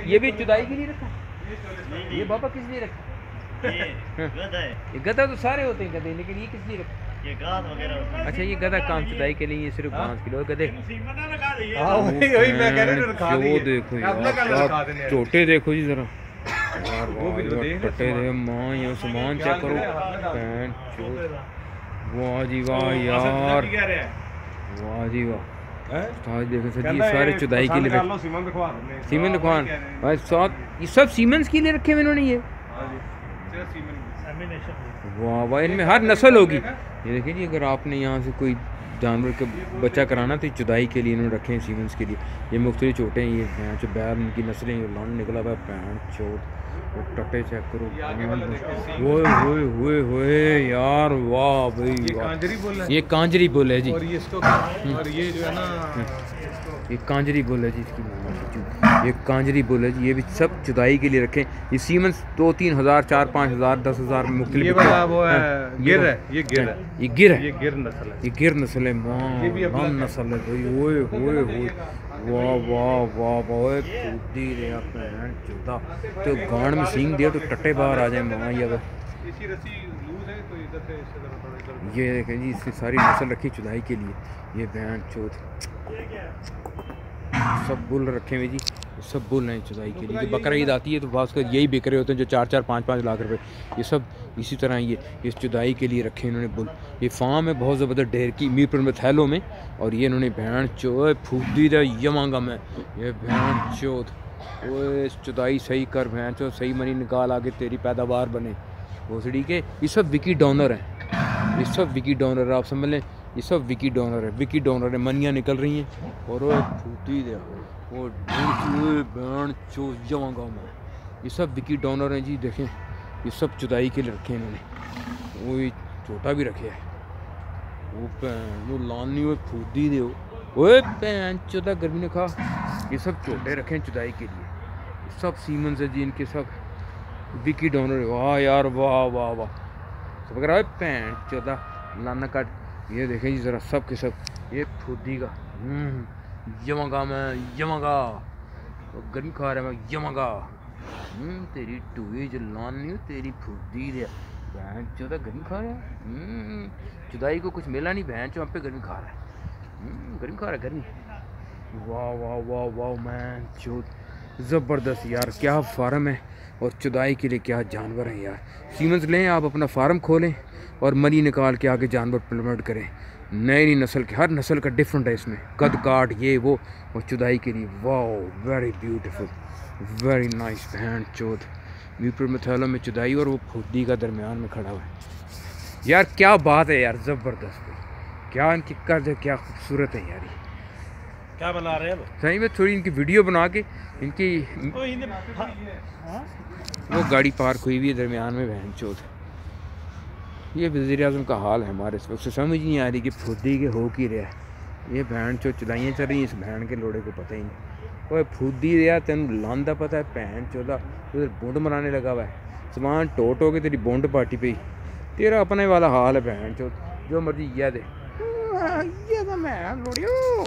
ये भी जुदाई के लिए रखा? ये बाबा किस लिए रखा? ये गधा है। ये गधा तो सारे होते हैं गधे, लेकिन ये किस लिए रखा? ये घास वगैरह। अच्छा, ये गधा काम जुदाई के लिए, सिर्फ घास के लिए गधे। देखो छोटे, देखो जी जरा टट्टे दे माँ, यहाँ सामान चेक करो। वाह जी वाह यार, वाह जी वाह। देखो सर जी, सारे चुदाई के लिए सीमेंट रखवान भाई साथ, ये सब सीमेंट्स के लिए रखे हुए इन्होंने। ये वाह वाह, इनमें हर नस्ल होगी। ये देखिए जी, अगर आपने यहाँ से कोई जानवर का बच्चा कराना तो जुदाई के लिए इन्होंने रखे हैं सीमेंट्स के लिए। ये मुख्तलिफ छोटे हैं, ये भैंस जो बैर इनकी नस्लें, ये लॉन्ड निकला हुआ है पैंट चोट। वो टट्टे चेक करो, हुए यार, वाह भाई वाह। ये कांजरी बुल है जी, और ये इसको और ये जो है ना, ये कांजरी बुल है जी, इसकी ये कांजरी बुल है जी। ये भी सब जुदाई के लिए रखें। ये सीमेंट्स 2-3 हज़ार, 4-5 हज़ार, 10 हज़ार में मुख्तलिफ। ये वाला वो है गिर है, ये गिर है, ये गिर है, ये गिर नस्ल है, ये गिर नस्ल है माँ, नस्ल है भाई। ओए वाह वाह वाह वाह, कूदी रे भैन चौथा। तो गांड में सींग दिया तो टट्टे बाहर आ जाए माँ। ये इसी रस्सी लूज है तो इधर से इससे थोड़ा ये देखें जी, इसकी सारी नस्ल रखी चुदाई के लिए। ये भैन चौथ सब बुल रखे हुए जी, सब बुल हैं चुदाई के लिए। जो बकरा ईद आती है तो खासकर यही बिक रहे होते हैं, जो 4-4, 5-5 लाख रुपए। ये सब इसी तरह ये इस चुदाई के लिए रखे इन्होंने बुल। ये फार्म है बहुत ज़बरदस्त ढेर की, मीरपुर में थैलों में। और ये इन्होंने भैन चो फूदी दा यमांगा में, ये भैन चौथ वो चुदाई सही कर भैन चो, सही मनी निकाल आगे तेरी पैदावार बने भोसड़ी के। ये सब विकी डोनर हैं, ये सब विकी डोनर है, आप समझ लें। ये सब विकी डोनर है, विकी डोनर है। मनियाँ निकल रही हैं और वो फूटी दे वो भैन चो यमांगा में। ये सब विकी डोनर हैं जी। देखें, ये सब चुदाई के लिए रखे इन्होंने। वो छोटा भी रखे है, वो भैन वो लानी वो फूदी दे वो भैन चौथा गर्मी ने खा। ये सब छोटे रखे हैं चुदाई के लिए। सब सीमन से जी, इनके सब विकी डोनर। वाह यार, वाह वाह वाह, सब अगर भैन चौथा लाना काट। ये देखें जी ज़रा, सब के सब ये फूदी का यमंगा में, यमंगा गर्मी खा रहा है मैं, यमंगा तेरी टूई जो लानी तेरी फूदी दे भैन चौथा गर्मी खा रहा है। चुदाई को कुछ मिला नहीं, भैन चो पे गर्मी खा रहा है, गर्मी खा रहा है गर्मी। वाह वाह वाह वाह मैन चो, ज़बरदस्त यार, क्या फार्म है और चुदाई के लिए क्या जानवर हैं यार। सीमेंस लें आप, अपना फार्म खोलें और मरी निकाल के आगे जानवर प्रमोट करें। नई नई नस्ल के, हर नस्ल का डिफरेंट है इसमें, कद काट ये वो। और चुदाई के लिए वाह, वेरी ब्यूटीफुल, वेरी नाइस भैन चौथ। मीरपुर में थैलों में चुदाई और वो फूदी का दरमियान में खड़ा हुआ है यार। क्या बात है यार, ज़बरदस्त भाई, क्या इनकी कद है, क्या खूबसूरत है यार। क्या बना रहे हैं सही में थोड़ी इनकी वीडियो बना के, इनकी वो गाड़ी पार्क हुई हुई है दरमियान में भैन चौथ। ये वज़ीर आज़म का हाल है हमारे इस वक्त। समझ नहीं आ रही कि फूदी के हो की रहा है। ये भैन चौथ चुदाइयाँ चल रही हैं, इस भैन के लोड़े को पता ही नहीं। ओए फूदी रहा तेन लांदा पता है भैन चौथा, उधर बूंद मनाने लगा हुआ है। सामान टोट हो के तेरी बूंद पार्टी पे, तेरा अपने वाला हाल है भैन चौथ, जो मर्जी ये दे। ये तो मैं लोड़ियो।